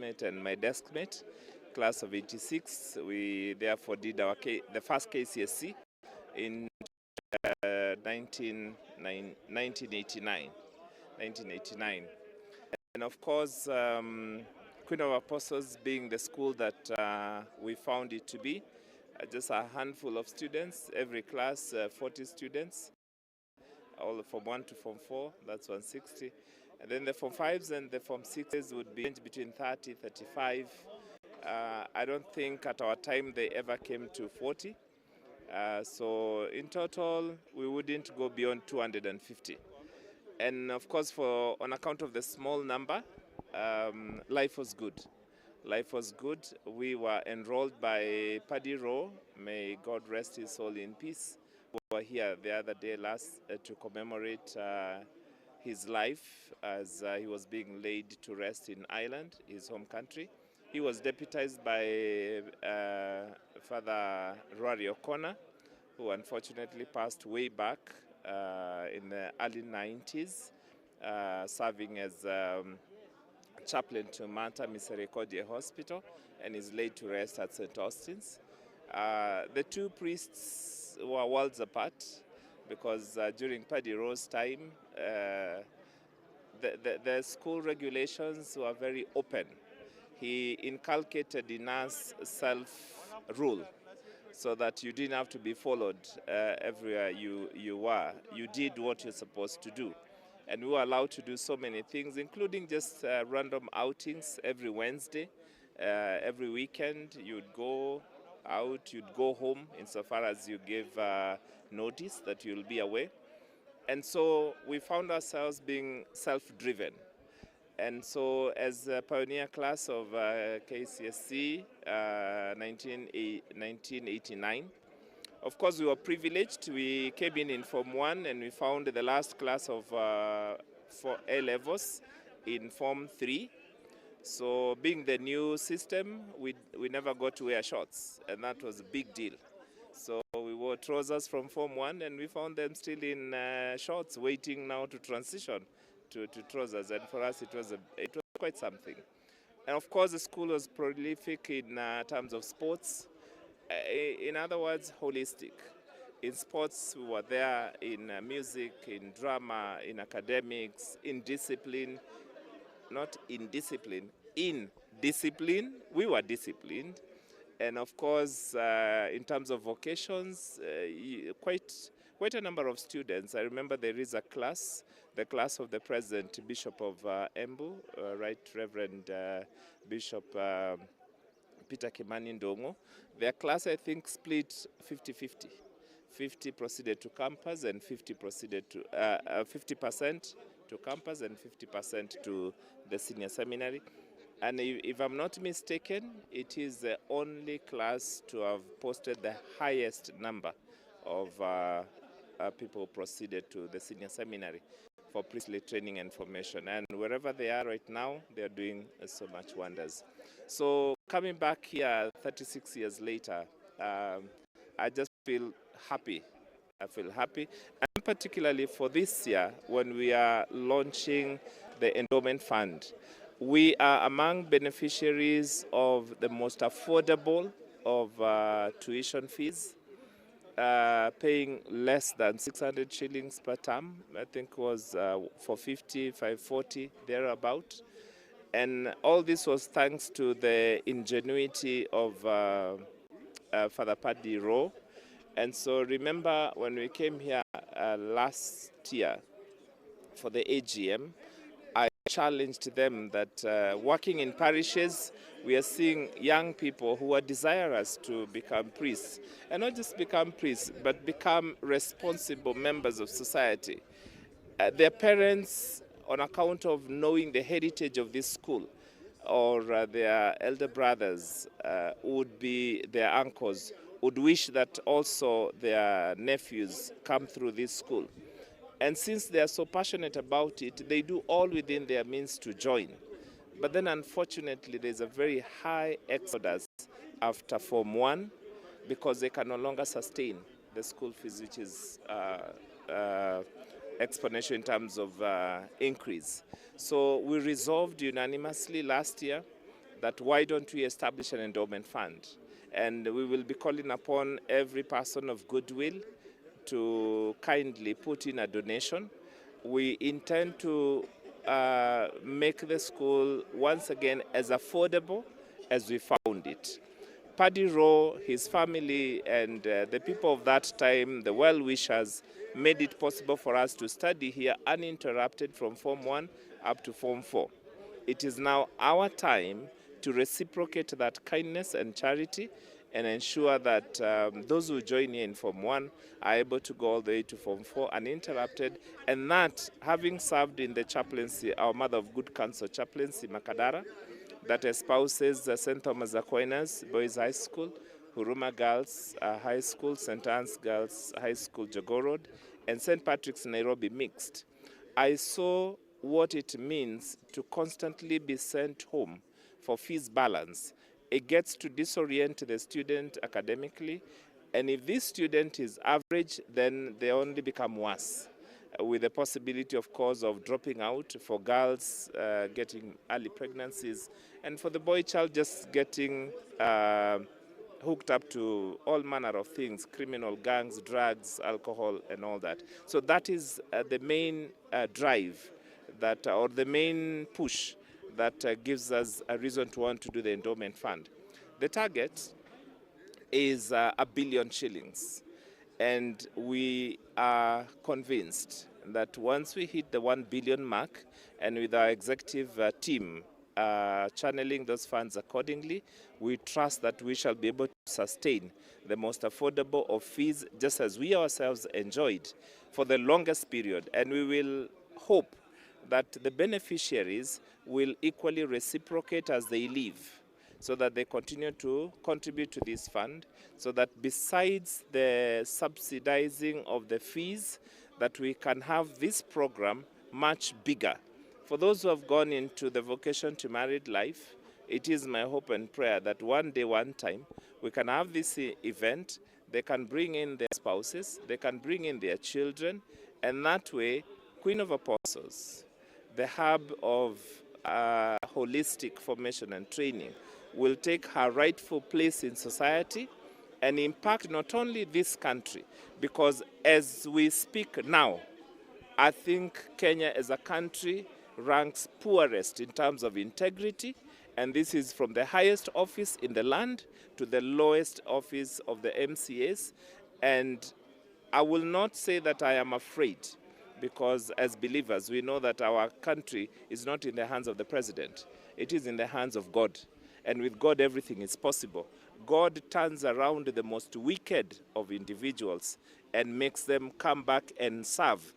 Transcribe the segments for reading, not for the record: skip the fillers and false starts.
classmate and my deskmate, class of 86. We therefore did the first KCSE in 1989. And of course, Queen of Apostles being the school that we found it to be, just a handful of students, every class 40 students, all from 1 to Form 4, that's 160. And then the Form 5s and the Form 6s would be between 30, 35. I don't think at our time they ever came to 40. So in total, we wouldn't go beyond 250. And of course, on account of the small number, life was good. Life was good. We were enrolled by Paddy Rowe, may God rest his soul in peace. We were here the other day to commemorate his life as he was being laid to rest in Ireland, his home country. He was deputized by Father Rory O'Connor, who unfortunately passed way back in the early 90s, serving as chaplain to Mater Misericordiae Hospital, and is laid to rest at St. Austin's. The two priests were worlds apart because during Paddy Rowe's time, the school regulations were very open. He inculcated in us self-rule so that you didn't have to be followed everywhere you were. You did what you're supposed to do. And we were allowed to do so many things, including just random outings every Wednesday. Every weekend, you'd go out, you'd go home insofar as you gave notice that you'll be away. And so we found ourselves being self-driven. And so as a pioneer class of KCSE 1989, of course we were privileged. We came in Form 1 and we found the last class of for A-levels in Form 3. So being the new system, we never got to wear shorts, and that was a big deal. So we wore trousers from Form 1 and we found them still in shorts, waiting now to transition to trousers, and for us it was quite something. And of course the school was prolific in terms of sports. In other words, holistic. In sports, we were there in music, in drama, in academics, in discipline. Not in discipline, in discipline. We were disciplined. And of course, in terms of vocations, quite a number of students. I remember there is a class, the class of the present Bishop of Embu, Right Reverend Bishop Peter Kimani Ndongo. Their class, I think, split 50-50. 50 proceeded to campus and 50 proceeded to 50% to campus and 50% to the senior seminary. And if I'm not mistaken, it is the only class to have posted the highest number of people proceeded to the senior seminary for priestly training and formation. And wherever they are right now, they are doing so much wonders. So coming back here 36 years later, I just feel happy. I feel happy, and particularly for this year when we are launching the endowment fund. We are among beneficiaries of the most affordable of tuition fees, paying less than 600 shillings per term. I think was 450, 540, thereabout. And all this was thanks to the ingenuity of Father Paddy Rowe. And so remember when we came here last year for the AGM, I challenged them that working in parishes, we are seeing young people who are desirous to become priests. And not just become priests, but become responsible members of society. Their parents, on account of knowing the heritage of this school, or their elder brothers would be their uncles, would wish that also their nephews come through this school. And since they are so passionate about it, they do all within their means to join. But then unfortunately, there's a very high exodus after Form 1 because they can no longer sustain the school fees, which is exponential in terms of increase. So we resolved unanimously last year that why don't we establish an endowment fund? And we will be calling upon every person of goodwill to kindly put in a donation. We intend to make the school once again as affordable as we found it. Paddy Rowe, his family, and the people of that time, the well-wishers, made it possible for us to study here uninterrupted from Form 1 up to Form 4. It is now our time to reciprocate that kindness and charity and ensure that those who join here in Form 1 are able to go all the way to Form 4 uninterrupted, and that, having served in the chaplaincy, our Mother of Good Counsel chaplaincy, Makadara, that espouses St. Thomas Aquinas Boys High School, Huruma Girls High School, St. Anne's Girls High School, Jogoo Road, and St. Patrick's Nairobi Mixed. I saw what it means to constantly be sent home for fees balance. It gets to disorient the student academically, and if this student is average, then they only become worse, with the possibility, of course, of dropping out, for girls getting early pregnancies, and for the boy child just getting hooked up to all manner of things, criminal gangs, drugs, alcohol, and all that. So that is the main drive that, or the main push that gives us a reason to want to do the endowment fund. The target is R1 billion. And we are convinced that once we hit the 1 billion mark, and with our executive team channeling those funds accordingly, we trust that we shall be able to sustain the most affordable of fees, just as we ourselves enjoyed for the longest period. And we will hope that the beneficiaries will equally reciprocate as they leave, so that they continue to contribute to this fund, so that besides the subsidizing of the fees, that we can have this program much bigger. For those who have gone into the vocation to married life, it is my hope and prayer that one day, one time, we can have this event. They can bring in their spouses, they can bring in their children, and that way, Queen of Apostles, the hub of holistic formation and training, will take her rightful place in society and impact not only this country, because as we speak now, I think Kenya as a country ranks poorest in terms of integrity, and this is from the highest office in the land to the lowest office of the MCAs. And I will not say that I am afraid, because as believers, we know that our country is not in the hands of the president. It is in the hands of God. And with God, everything is possible. God turns around the most wicked of individuals and makes them come back and serve,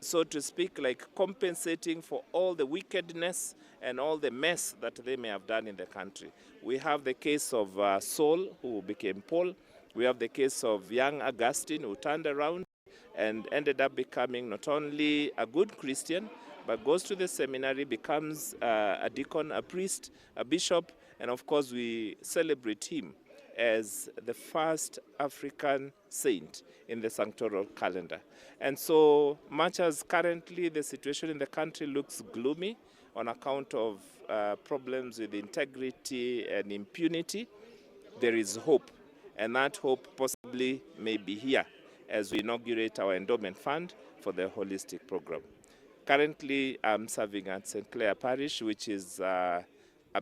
so to speak, like compensating for all the wickedness and all the mess that they may have done in the country. We have the case of Saul, who became Paul. We have the case of young Augustine, who turned around and ended up becoming not only a good Christian, but goes to the seminary, becomes a deacon, a priest, a bishop, and of course we celebrate him as the first African saint in the sanctoral calendar. And so much as currently the situation in the country looks gloomy on account of problems with integrity and impunity, there is hope. And that hope possibly may be here as we inaugurate our endowment fund for the holistic program. Currently, I'm serving at St. Clair Parish, which is a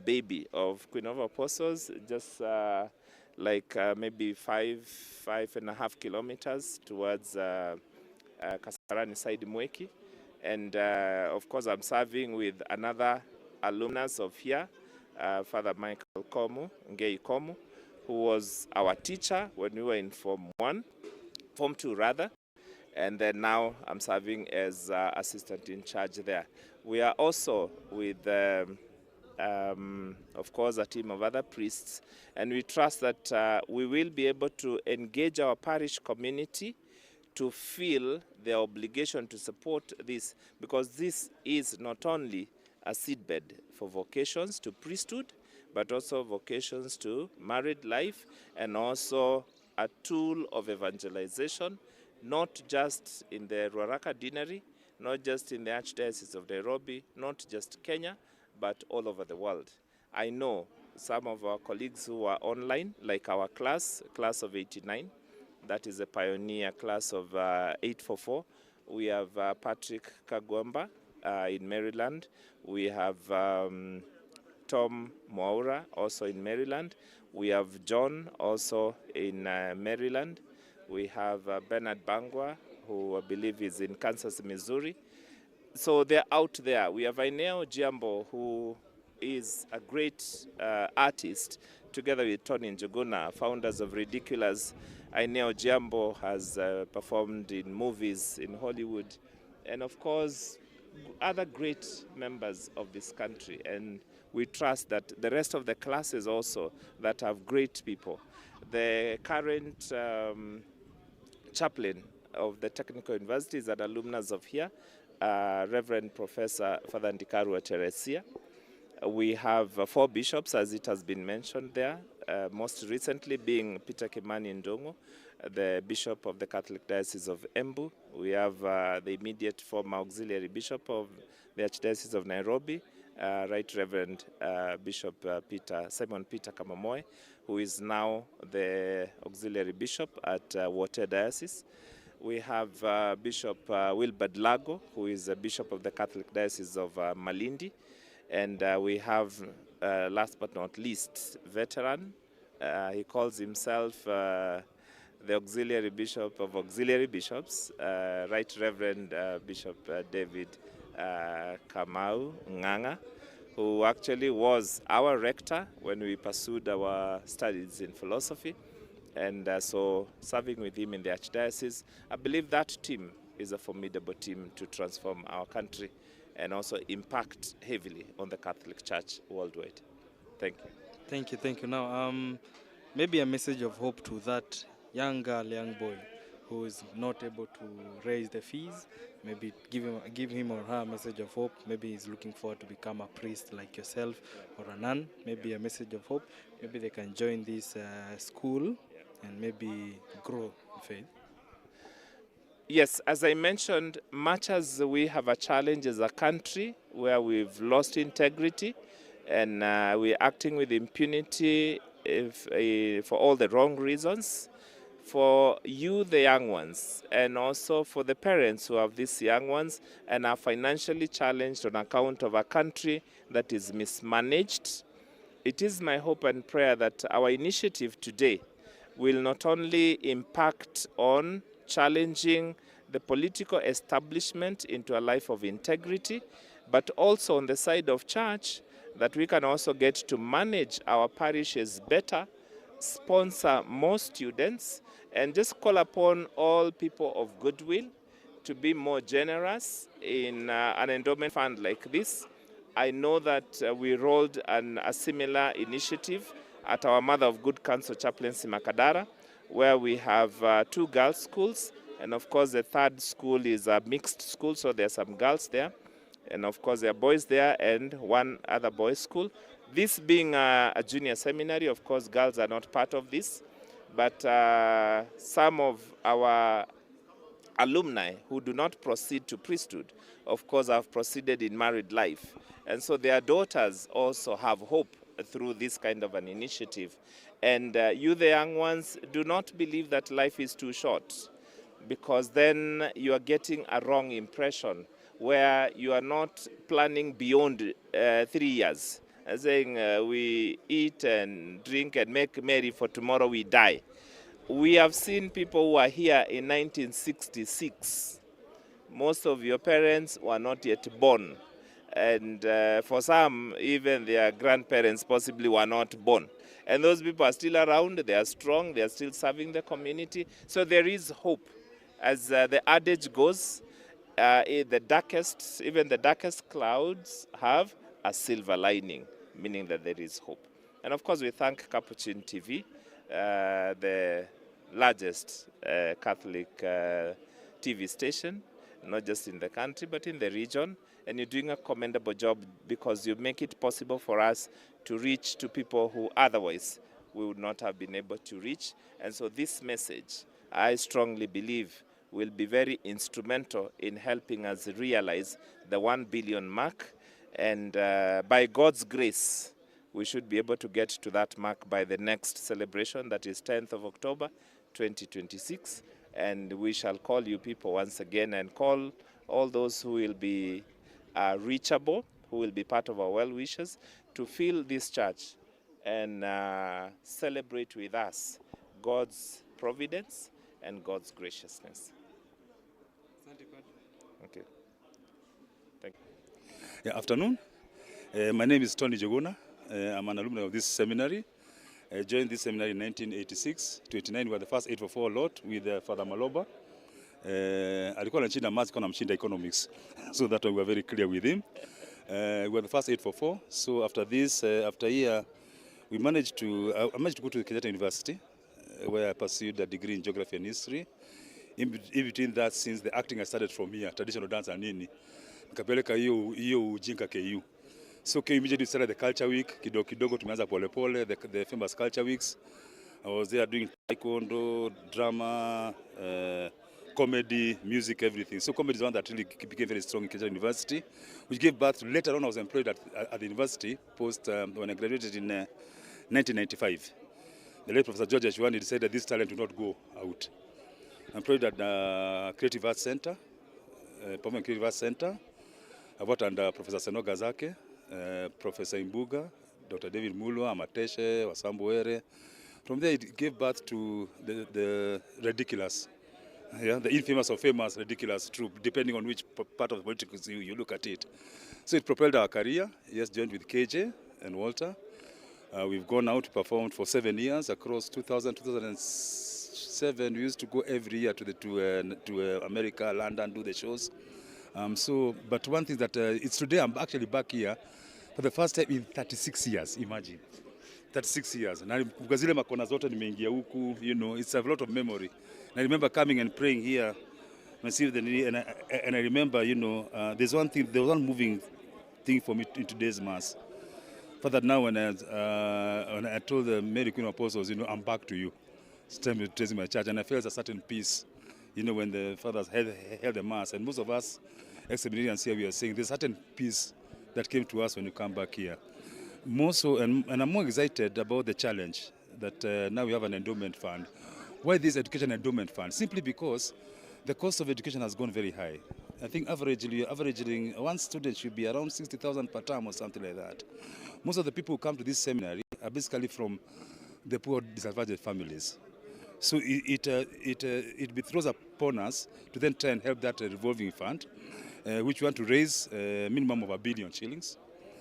baby of Queen of Apostles, just maybe 5.5 kilometers towards Kasarani side Mweki. And of course, I'm serving with another alumnus of here, Father Michael Komu, Ngei Komu, who was our teacher when we were in Form 2 rather. And then now I'm serving as assistant in charge there. We are also with, of course, a team of other priests, and we trust that we will be able to engage our parish community to feel their obligation to support this, because this is not only a seedbed for vocations to priesthood, but also vocations to married life, and also a tool of evangelization, not just in the Ruaraka Deanery, not just in the Archdiocese of Nairobi, not just Kenya, but all over the world. I know some of our colleagues who are online, like our class of 89. That is a pioneer class of 844. We have Patrick Kagwamba in Maryland. We have Tom Moura, also in Maryland. We have John, also in Maryland. We have Bernard Bangwa, who I believe is in Kansas, Missouri. So they're out there. We have Aineo Jiambo, who is a great artist, together with Tony Njuguna, founders of Ridiculous. Aineo Jiambo has performed in movies in Hollywood, and of course, other great members of this country. And we trust that the rest of the classes also that have great people. The current chaplain of the Technical University is an alumnus of here, Reverend Professor Father Ndikaru Teresia. We have 4 bishops, as it has been mentioned there, most recently being Peter Kimani Ndongo, the Bishop of the Catholic Diocese of Embu. We have the immediate former auxiliary bishop of the Archdiocese of Nairobi, Right Reverend Bishop Simon Peter Kamamoe, who is now the auxiliary bishop at Wote Diocese. We have Bishop Wilbert Lago, who is a bishop of the Catholic Diocese of Malindi. And we have, last but not least, veteran. He calls himself the auxiliary bishop of auxiliary bishops, Right Reverend Bishop David Kamau Nganga, who actually was our rector when we pursued our studies in philosophy. And so serving with him in the Archdiocese, I believe that team is a formidable team to transform our country and also impact heavily on the Catholic Church worldwide. Thank you. Thank you. Now, maybe a message of hope to that young girl, young boy who is not able to raise the fees. Maybe give him or her a message of hope. Maybe he's looking forward to become a priest like yourself or a nun. Maybe a message of hope. Maybe they can join this school and maybe grow in faith. Yes, as I mentioned, much as we have a challenge as a country where we've lost integrity and we're acting with impunity for all the wrong reasons, for you, the young ones, and also for the parents who have these young ones and are financially challenged on account of a country that is mismanaged, it is my hope and prayer that our initiative today will not only impact on challenging the political establishment into a life of integrity, but also on the side of church, that we can also get to manage our parishes better, sponsor more students, and just call upon all people of goodwill to be more generous in an endowment fund like this. I know that we rolled a similar initiative at our Mother of Good Counsel Chaplaincy Makadara, where we have 2 girls' schools, and of course the 3rd school is a mixed school, so there are some girls there, and of course there are boys there and 1 other boys' school. This being a junior seminary, of course girls are not part of this, but some of our alumni who do not proceed to priesthood, of course, have proceeded in married life. And so their daughters also have hope through this kind of an initiative. And you, the young ones, do not believe that life is too short, because then you are getting a wrong impression where you are not planning beyond 3 years, saying we eat and drink and make merry, for tomorrow we die. We have seen people who are here in 1966. Most of your parents were not yet born. And for some, even their grandparents possibly were not born. And those people are still around, they are strong, they are still serving the community. So there is hope. As the adage goes, even the darkest clouds have a silver lining, meaning that there is hope. And of course, we thank Capuchin TV, the largest Catholic TV station, not just in the country, but in the region. And you're doing a commendable job, because you make it possible for us to reach to people who otherwise we would not have been able to reach. And so this message, I strongly believe, will be very instrumental in helping us realize the 1 billion mark. And by God's grace, we should be able to get to that mark by the next celebration, that is 10th of October 2026. And we shall call you people once again, and call all those who will be reachable, who will be part of our well-wishers, to fill this church and celebrate with us God's providence and God's graciousness. Okay. Thank you. Yeah, afternoon. My name is Tony Jogona. I'm an alumni of this seminary. I joined this seminary in 1986. 29 we were the first 844 lot with Father Maloba. Alikuwa anashinda maths, alikuwa anamshinda economics. So that we were very clear with him. We were the first 844. So after this, after a year, I managed to go to Kenyatta University, where I pursued a degree in geography and history. In between that, since the acting I started from here, traditional dance and nini, nikapeleka hiyo ujinga KU. So KU immediately started the culture week, kidogo tumeanza pole pole, the famous culture weeks. I was there doing taekwondo, drama, comedy, music, everything. So comedy is one that really became very strong in Kenyatta University, which gave birth to, later on I was employed at the university when I graduated in 1995. The late Professor George Ashwani decided that this talent would not go out. I'm employed at the Creative Arts Center, Performing Creative Arts Center. I worked under Professor Senoga Zake, Professor Imbuga, Dr. David Mulwa, Amateshe, Wasambuere. From there it gave birth to the ridiculous, the infamous or famous ridiculous troupe, depending on which part of the politics you look at it. So it propelled our career. Yes, joined with KJ and Walter. We've gone out to perform for 7 years across 2007. We used to go every year to America, London, do the shows. But one thing that it's today I'm actually back here for the first time in 36 years. Imagine, 36 years. Na zile makona zote nimeingia huku, you know, it's a lot of memory. And I remember coming and praying here, and I remember, you know, there was one moving thing for me in today's mass. Father, now when I told the Mary Queen of Apostles, you know, I'm back to you. It's time to trace my church, and I felt a certain peace, you know, when the fathers held the mass. And most of us ex-seminarians here, we are saying there's a certain peace that came to us when you come back here. More so, and I'm more excited about the challenge that now we have an endowment fund. Why this education endowment fund? Simply because the cost of education has gone very high. I think averaging one student should be around 60,000 per term or something like that. Most of the people who come to this seminary are basically from the poor, disadvantaged families. So it throws upon us to then try and help that revolving fund, which we want to raise a minimum of 1 billion shillings.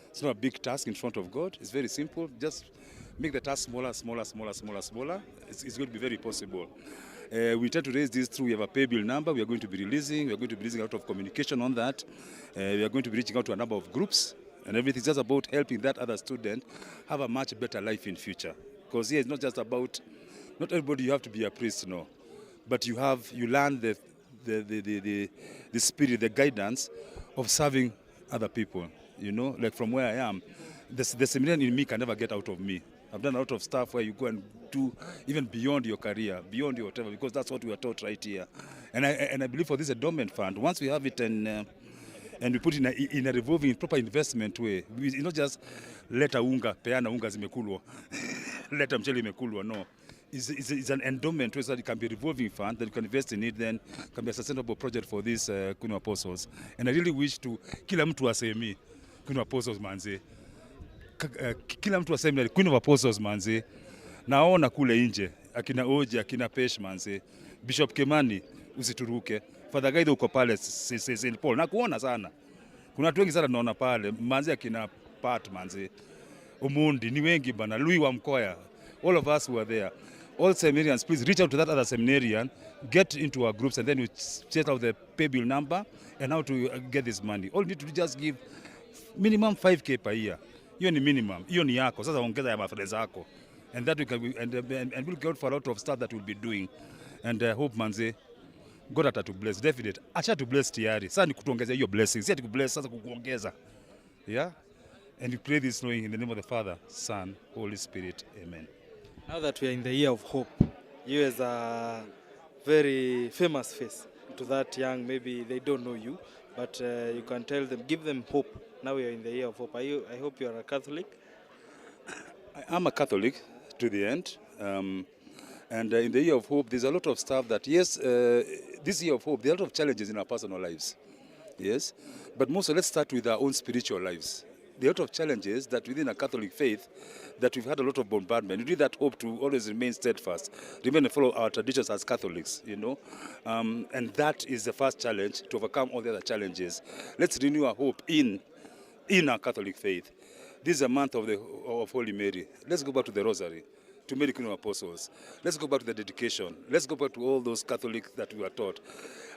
It's not a big task in front of God. It's very simple. Just make the task smaller. It's going to be very possible. We try to raise this through, we have a pay bill number we are going to be releasing. We are going to be releasing a lot of communication on that. We are going to be reaching out to a number of groups, and everything is just about helping that other student have a much better life in future. Because here it's not just about, not everybody you have to be a priest, no. But you learn the spirit, the guidance of serving other people. You know, like from where I am, the seminarian in me can never get out of me. I've done a lot of stuff where you go and do even beyond your career, beyond your whatever, because that's what we are taught right here. And I believe for this endowment fund, once we have it and we put it in a revolving, proper investment way, we not just leta unga, peana unga zimekulwa, leta mchele imekulwa, no. It's an endowment way so that it can be a revolving fund that you can invest in it, then can be a sustainable project for these Queen of Apostles. And I really wish to kila mtu aseme Queen of Apostles manze. Kila mtu wa seminary Queen of Apostles manze. Naona kule nje akina Oji, akina Pesh manze. Bishop Kemani usituruke. Father Gaida uko pale St. Paul. Nakuona sana. Kuna watu wengi sana naona pale manze, akina Pat manze. Umundi ni wengi bana. Louis wa Mkoya. All of us who are there. All seminarians, please reach out to that other seminarian, get into our groups, and then we set out the pay bill number and how to get this money. All you need to just give minimum 5K per year. Hiyo ni minimum. Hiyo ni yako. Sasa ongeza ya mafreza zako. And that we can, and we'll get for a lot of stuff that we'll be doing. And hope manze, God ata to bless. Definite. Acha to bless tiari. Sasa ni kutuongeza hiyo blessings. Si ati kubless, sasa kukuongeza. Yeah? And we pray this knowing in the name of the Father, Son, Holy Spirit. Amen. Now that we are in the year of hope, you as a very famous face to that young, maybe they don't know you, but you can tell them, give them hope. Now we are in the year of hope. I hope you are a Catholic. I'm a Catholic to the end. And in the Year of Hope, there's a lot of stuff that, yes, this Year of Hope, there are a lot of challenges in our personal lives. Yes. But mostly, let's start with our own spiritual lives. There are a lot of challenges that within a Catholic faith that we've had a lot of bombardment. We need that hope to always remain steadfast, remain and follow our traditions as Catholics, you know. And that is the first challenge to overcome all the other challenges. Let's renew our hope in our Catholic faith. This is a month of Holy Mary. Let's go back to the Rosary, to Mary Queen of Apostles. Let's go back to the dedication. Let's go back to all those Catholics that we were taught.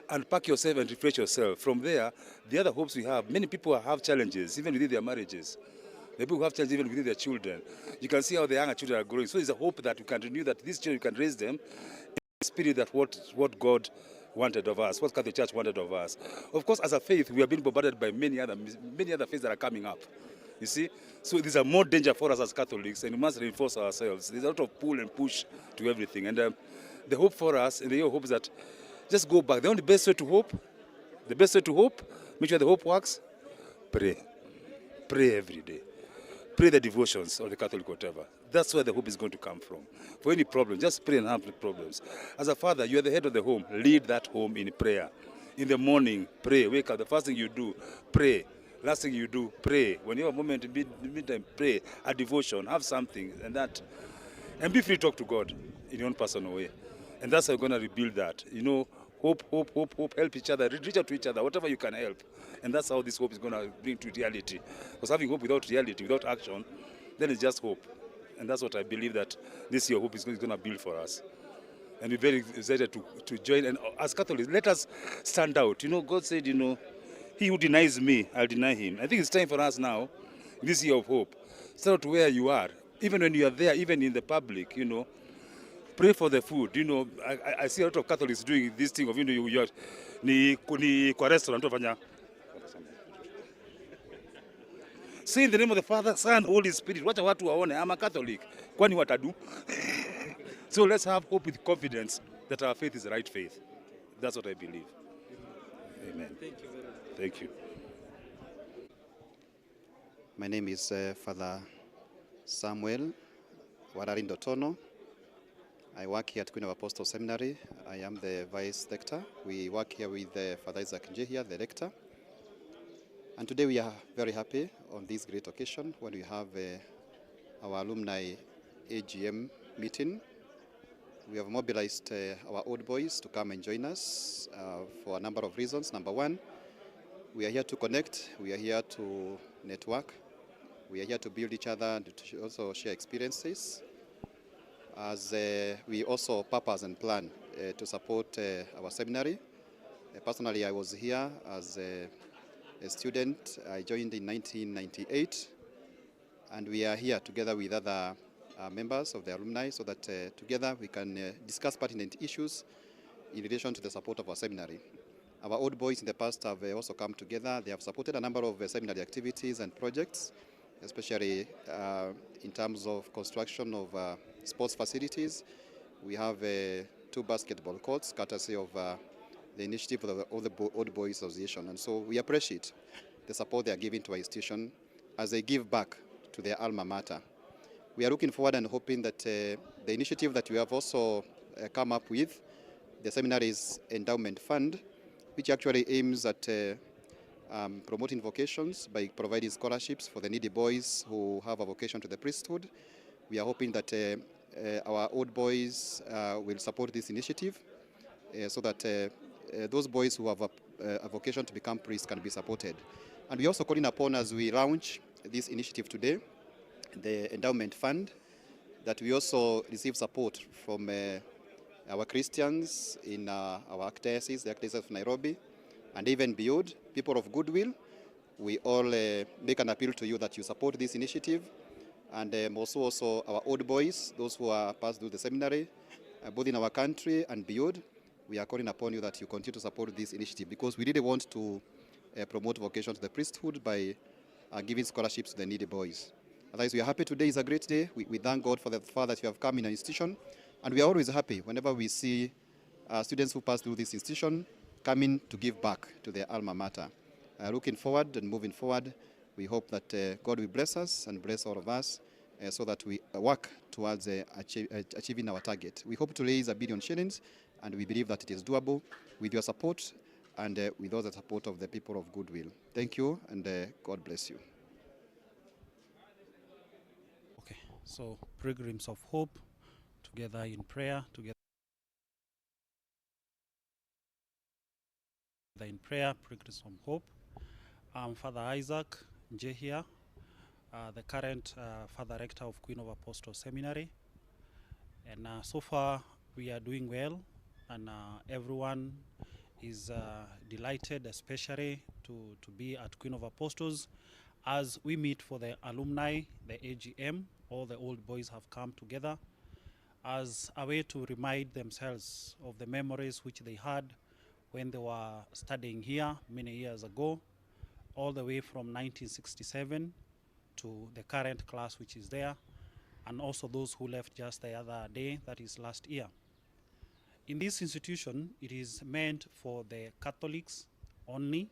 Unpack yourself and refresh yourself. From there, the other hopes we have, many people have challenges, even within their marriages. The people who have challenges even within their children. You can see how the younger children are growing. So there's a hope that we can renew, that these children, you can raise them in the spirit that what God wanted of us, what Catholic Church wanted of us. Of course, as a faith, we have been bombarded by many other faiths that are coming up. You see? So there's a more danger for us as Catholics, and we must reinforce ourselves. There's a lot of pull and push to everything. And the hope for us, and the hope is that just go back. The only best way to hope, make sure the hope works, pray. Pray every day. Pray the devotions or the Catholic whatever. That's where the hope is going to come from. For any problem, just pray and have the problems. As a father, you are the head of the home. Lead that home in prayer. In the morning, pray. Wake up. The first thing you do, pray. Last thing you do, pray. When you have a moment in midtime, pray. A devotion, have something, and be free to talk to God in your own personal way. And that's how you're going to rebuild that. You know, hope, help each other, reach out to each other, whatever you can help. And that's how this hope is going to bring to reality. Because having hope without reality, without action, then it's just hope. And that's what I believe that this year hope is going to build for us. And we're very excited to join. And as Catholics, let us stand out. You know, God said, you know, he who denies me, I'll deny him. I think it's time for us now, this year of hope, stand out to where you are. Even when you are there, even in the public, you know, pray for the food. You know, I see a lot of Catholics doing this thing of, you know, you're kwa restaurant. Say in the name of the Father, Son, Holy Spirit. Wacha watu waone, I'm a Catholic. Kwani watadu? So let's have hope with confidence that our faith is the right faith. That's what I believe. Amen. Thank you very much. Thank you. My name is Father Samuel Wararindo Tono. I work here at Queen of Apostles Seminary. I am the Vice Rector. We work here with Father Isaac Njehia, the Rector. And today we are very happy on this great occasion when we have our alumni AGM meeting. We have mobilized our old boys to come and join us for a number of reasons. Number one, we are here to connect. We are here to network. We are here to build each other and to also share experiences. As we also purpose and plan to support our seminary. Personally, I was here as a student. I joined in 1998, and we are here together with other members of the alumni so that together we can discuss pertinent issues in relation to the support of our seminary. Our old boys in the past have also come together. They have supported a number of seminary activities and projects, especially in terms of construction of sports facilities. We have 2 basketball courts, courtesy of the initiative of the Old Boys Association. And so we appreciate the support they are giving to our institution as they give back to their alma mater. We are looking forward and hoping that the initiative that we have also come up with, the seminary's endowment fund, which actually aims at promoting vocations by providing scholarships for the needy boys who have a vocation to the priesthood. We are hoping that our old boys will support this initiative so that those boys who have a vocation to become priests can be supported. And we also calling upon, as we launch this initiative today, the endowment fund, that we also receive support from our Christians in our archdiocese, the Archdiocese of Nairobi, and even beyond, people of goodwill. We all make an appeal to you that you support this initiative, and also our old boys, those who are passed through the seminary, both in our country and beyond. We are calling upon you that you continue to support this initiative, because we really want to promote vocation to the priesthood by giving scholarships to the needy boys. Otherwise, we are happy today is a great day. We thank God for the fact that you have come in our institution, and we are always happy whenever we see students who pass through this institution coming to give back to their alma mater. Looking forward and moving forward, we hope that God will bless us and bless all of us so that we work towards achieving our target. We hope to raise £1 billion shillings, and we believe that it is doable with your support and with all the support of the people of goodwill. Thank you, and God bless you. Okay, so Pilgrims of Hope, together in prayer, Pilgrims of Hope. I'm Father Isaac Njehia, the current Father Rector of Queen of Apostles Seminary. And so far we are doing well, and everyone is delighted, especially to be at Queen of Apostles. As we meet for the alumni, the AGM, all the old boys have come together as a way to remind themselves of the memories which they had when they were studying here many years ago, all the way from 1967 to the current class which is there, and also those who left just the other day, that is last year. In this institution, it is meant for the Catholics only,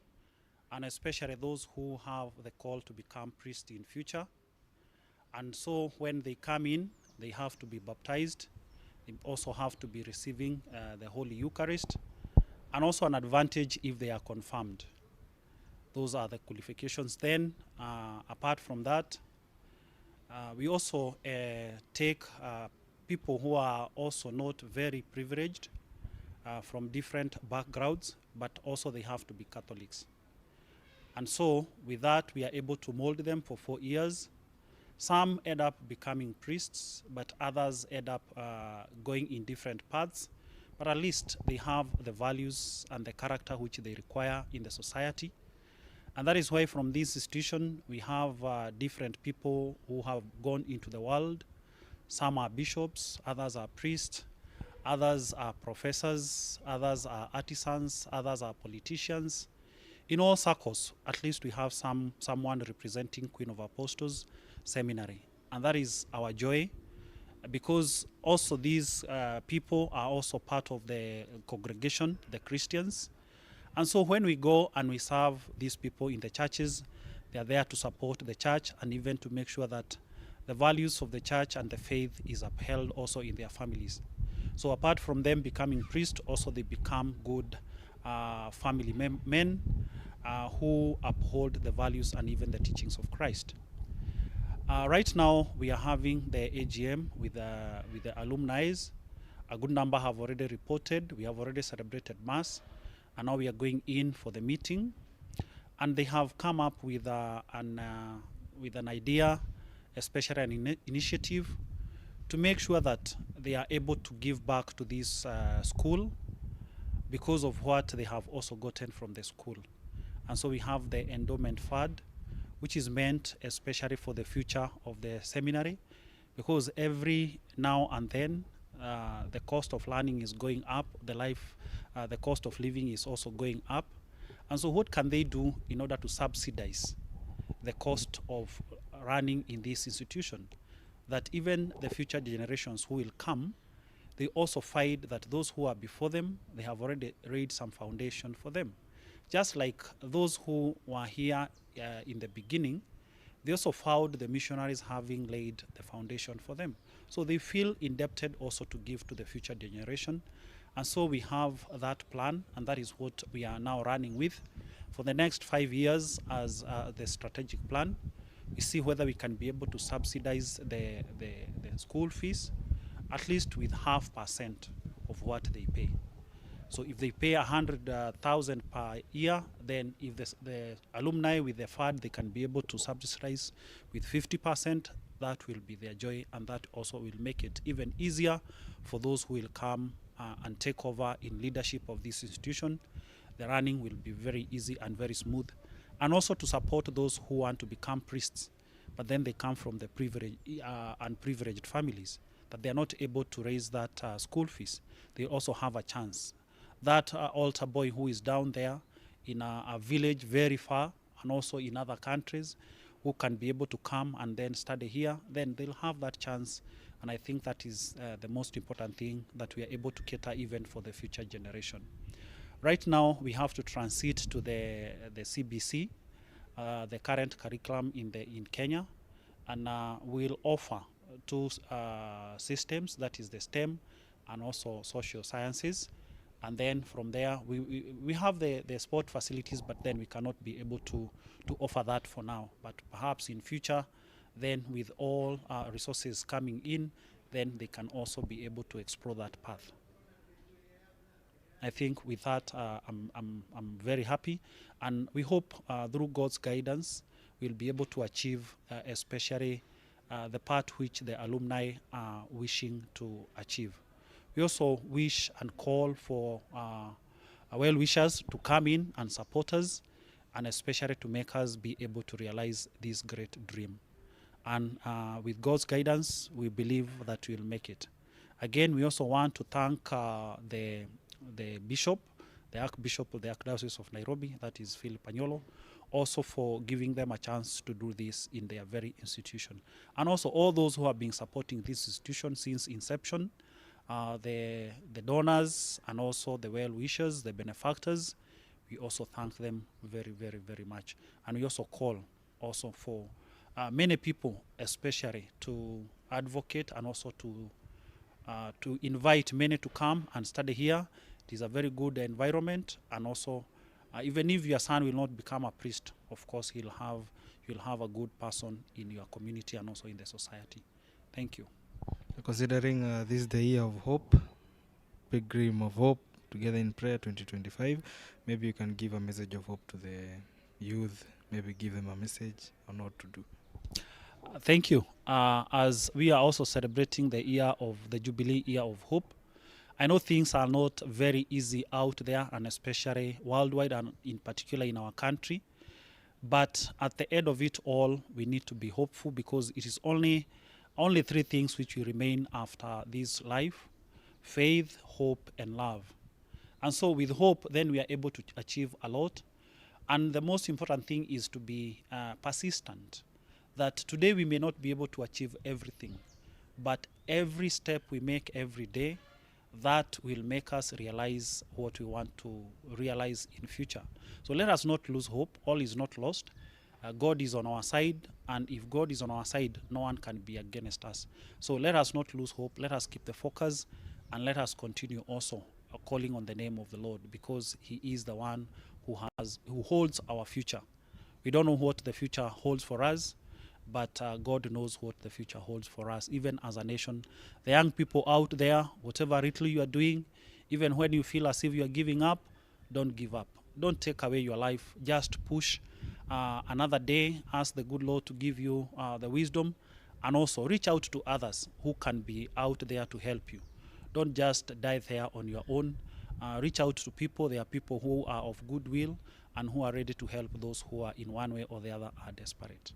and especially those who have the call to become priests in future. And so when they come in, they have to be baptized. They also have to be receiving the Holy Eucharist, and also an advantage if they are confirmed. Those are the qualifications. Then, apart from that, we also take people who are also not very privileged from different backgrounds, but also they have to be Catholics. And so with that, we are able to mold them for 4 years. Some end up becoming priests, but others end up going in different paths. But at least they have the values and the character which they require in the society. And that is why from this institution, we have different people who have gone into the world. Some are bishops, others are priests, others are professors, others are artisans, others are politicians. In all circles, at least we have someone representing Queen of Apostles Seminary. And that is our joy, because also these people are also part of the congregation, the Christians. And so when we go and we serve these people in the churches, they are there to support the church and even to make sure that the values of the church and the faith is upheld also in their families. So apart from them becoming priests, also they become good family men who uphold the values and even the teachings of Christ. Right now, we are having the AGM with the alumni. A good number have already reported. We have already celebrated Mass, and now we are going in for the meeting. And they have come up with an idea, especially an initiative, to make sure that they are able to give back to this school because of what they have also gotten from the school. And so we have the endowment fund, which is meant especially for the future of the seminary, because every now and then the cost of learning is going up, the cost of living is also going up. And so what can they do in order to subsidize the cost of running in this institution? That even the future generations who will come, they also find that those who are before them, they have already laid some foundation for them. Just like those who were here in the beginning, they also found the missionaries having laid the foundation for them. So they feel indebted also to give to the future generation. And so we have that plan, and that is what we are now running with for the next 5 years as the strategic plan. We see whether we can be able to subsidize the school fees, at least with 0.5% of what they pay. So if they pay 100,000 per year, then if the alumni with the fund, they can be able to subsidize with 50%. That will be their joy, and that also will make it even easier for those who will come and take over in leadership of this institution. The running will be very easy and very smooth. And also to support those who want to become priests, but then they come from the unprivileged families, that they are not able to raise that school fees. They also have a chance. That altar boy who is down there in a village very far, and also in other countries, who can be able to come and then study here, then they'll have that chance. And I think that is the most important thing, that we are able to cater even for the future generation. Right now, we have to transit to the CBC, the current curriculum in Kenya, and we'll offer two systems, that is the STEM and also social sciences. And then from there, we have the sport facilities, but then we cannot be able to offer that for now. But perhaps in future, then with all resources coming in, then they can also be able to explore that path. I think with that, I'm very happy, and we hope through God's guidance, we'll be able to achieve especially the part which the alumni are wishing to achieve. We also wish and call for well-wishers to come in and support us, and especially to make us be able to realize this great dream. And with God's guidance, we believe that we'll make it. Again, we also want to thank the bishop, the Archbishop of the Archdiocese of Nairobi, that is Philip Anyolo, also for giving them a chance to do this in their very institution. And also all those who have been supporting this institution since inception, the donors and also the well-wishers, the benefactors, we also thank them very, very, very much. And we also call also for many people, especially to advocate and also to invite many to come and study here. It is a very good environment, and also even if your son will not become a priest, of course you'll have a good person in your community and also in the society. Thank you. Considering this is the year of hope, pilgrim of hope, together in prayer 2025, maybe you can give a message of hope to the youth, maybe give them a message on what to do. Thank you. As we are also celebrating the year of the Jubilee Year of Hope, I know things are not very easy out there, and especially worldwide and in particular in our country. But at the end of it all, we need to be hopeful, because it is only three things which will remain after this life: faith, hope, and love. And so with hope, then we are able to achieve a lot. And the most important thing is to be persistent. That today we may not be able to achieve everything, but every step we make every day, that will make us realize what we want to realize in future. So let us not lose hope. All is not lost. God is on our side, and if God is on our side, no one can be against us. So let us not lose hope. Let us keep the focus, and let us continue also calling on the name of the Lord, because He is the one who holds our future. We don't know what the future holds for us, but God knows what the future holds for us, even as a nation. The young people out there, whatever little you are doing, even when you feel as if you are giving up, don't give up. Don't take away your life. Just push another day. Ask the good Lord to give you the wisdom, and also reach out to others who can be out there to help you. Don't just die there on your own. Reach out to people. There are people who are of goodwill and who are ready to help those who are in one way or the other are desperate.